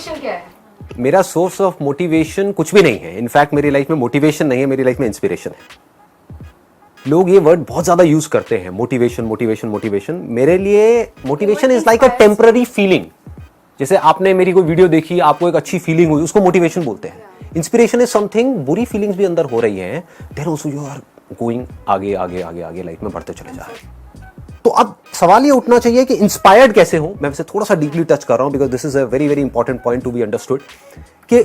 Motivation क्या है? मेरा सोर्स ऑफ मोटिवेशन कुछ भी नहीं है. इनफैक्ट मेरी लाइफ में मोटिवेशन नहीं है, मेरी लाइफ में इंस्पिरेशन है. लोग ये वर्ड बहुत ज्यादा यूज करते हैं, मोटिवेशन मोटिवेशन मोटिवेशन. मेरे लिए motivation is like a temporary feeling. जैसे आपने मेरी कोई वीडियो देखी, आपको एक अच्छी फीलिंग हुई, उसको मोटिवेशन बोलते हैं. इंस्पिरेशन इज समथिंग, बुरी फीलिंग्स भी अंदर हो रही हैं, then also you are going आगे आगे आगे आगे लाइफ में बढ़ते चले जा रहे हैं. तो अब सवाल ये उठना चाहिए कि इंस्पायर्ड कैसे हो. मैं वैसे थोड़ा सा डीपली टच कर रहा हूं because this is a very very important point to be understood. कि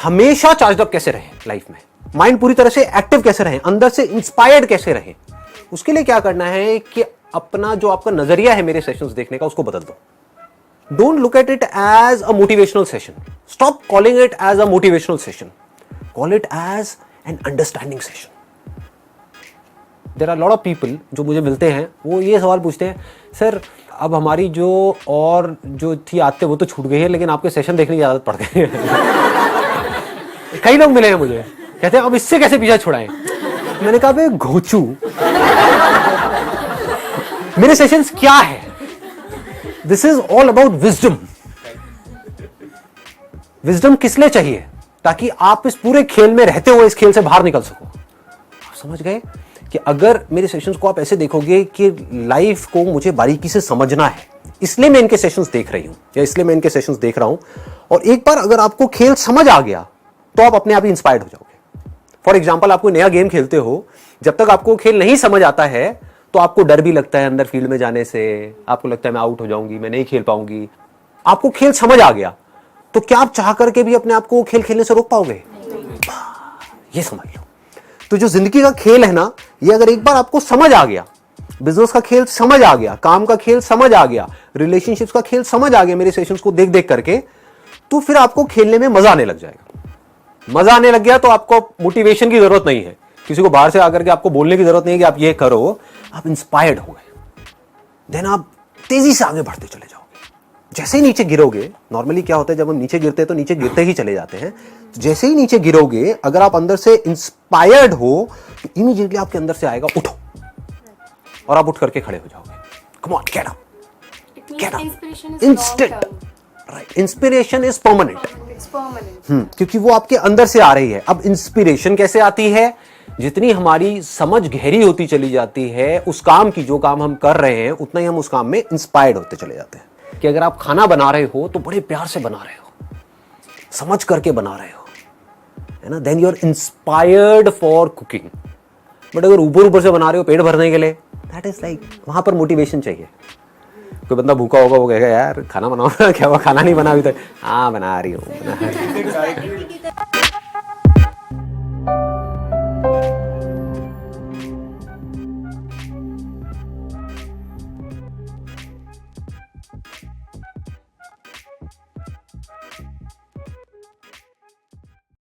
हमेशा चार्ज अप कैसे रहे लाइफ में, माइंड पूरी तरह से एक्टिव कैसे रहे, अंदर से इंस्पायर्ड कैसे रहे. उसके लिए क्या करना है कि अपना जो आपका नजरिया है मेरे सेशंस देखने का, उसको बदल दो. Don't look at it as a motivational session. Stop calling it as a motivational session. Call it as an understanding session. There are lot of people जो मुझे मिलते हैं, वो ये सवाल पूछते हैं, सर अब हमारी जो और जो थी आदतें वो तो छूट गई है, लेकिन आपके सेशन देखने की आदत पड़ गई है. कई लोग मिले हैं मुझे, कहते हैं अब इससे कैसे पीछा छुड़ाएं. मैंने कहा बे घोचू, मेरे सेशंस क्या है? This is all about wisdom. Wisdom किस लिए चाहिए? ताकि आप इस पूरे खेल में रहते हुए इस खेल से बाहर निकल सको. आप समझ गए कि अगर मेरे सेशंस को आप ऐसे देखोगे कि लाइफ को मुझे बारीकी से समझना है, इसलिए मैं इनके सेशंस देख रही हूं या इसलिए मैं इनके सेशंस देख रहा हूं, और एक बार अगर आपको खेल समझ आ गया तो आप अपने आप ही इंस्पायर्ड हो जाओगे. फॉर एग्जाम्पल, आपको नया गेम खेलते हो, जब तक आपको खेल नहीं समझ आता है तो आपको डर भी लगता है अंदर फील्ड में जाने से. आपको लगता है मैं आउट हो जाऊंगी, मैं नहीं खेल पाऊंगी. आपको खेल समझ आ गया तो क्या आप चाह करके भी अपने आप को खेल खेलने से रोक पाओगे? ये समझ लो. तो जो जिंदगी का खेल है ना, ये अगर एक बार आपको समझ आ गया, बिजनेस का खेल समझ आ गया, काम का खेल समझ आ गया, रिलेशनशिप्स का खेल समझ आ गया मेरे सेशंस को देख देख करके, तो फिर आपको खेलने में मजा आने लग जाएगा. मजा आने लग गया तो आपको मोटिवेशन की जरूरत नहीं है, किसी को बाहर से आकर के आपको बोलने की जरूरत नहीं है कि आप ये करो. आप इंस्पायर्ड हो गए, देन आप तेजी से आगे बढ़ते चले जाओगे. जैसे ही नीचे गिरोगे, नॉर्मली क्या होता है जब हम नीचे गिरते हैं तो नीचे गिरते ही चले जाते हैं. तो जैसे ही नीचे गिरोगे, अगर आप अंदर से इंस्पायर्ड हो तो इमीडिएटली आपके अंदर से आएगा उठो, और आप उठ करके खड़े हो जाओगे. Come on, get up, get up, instant. Right, inspiration is permanent. क्योंकि वो आपके अंदर से आ रही है. अब इंस्पिरेशन कैसे आती है? जितनी हमारी समझ गहरी होती चली जाती है उस काम की, जो काम हम कर रहे हैं, उतना ही हम उस काम में इंस्पायर्ड होते चले जाते हैं. कि अगर आप खाना बना रहे हो तो बड़े प्यार से बना रहे हो, समझ करके बना रहे हो, है ना, then you are inspired for cooking. But अगर ऊपर ऊपर से बना रहे हो पेट भरने के लिए, दैट इज लाइक, वहां पर मोटिवेशन चाहिए. कोई बंदा भूखा होगा, वो कहेगा यार खाना बनाओ. क्या हुआ, खाना नहीं बना अभी तक? हाँ बना रही हूँ.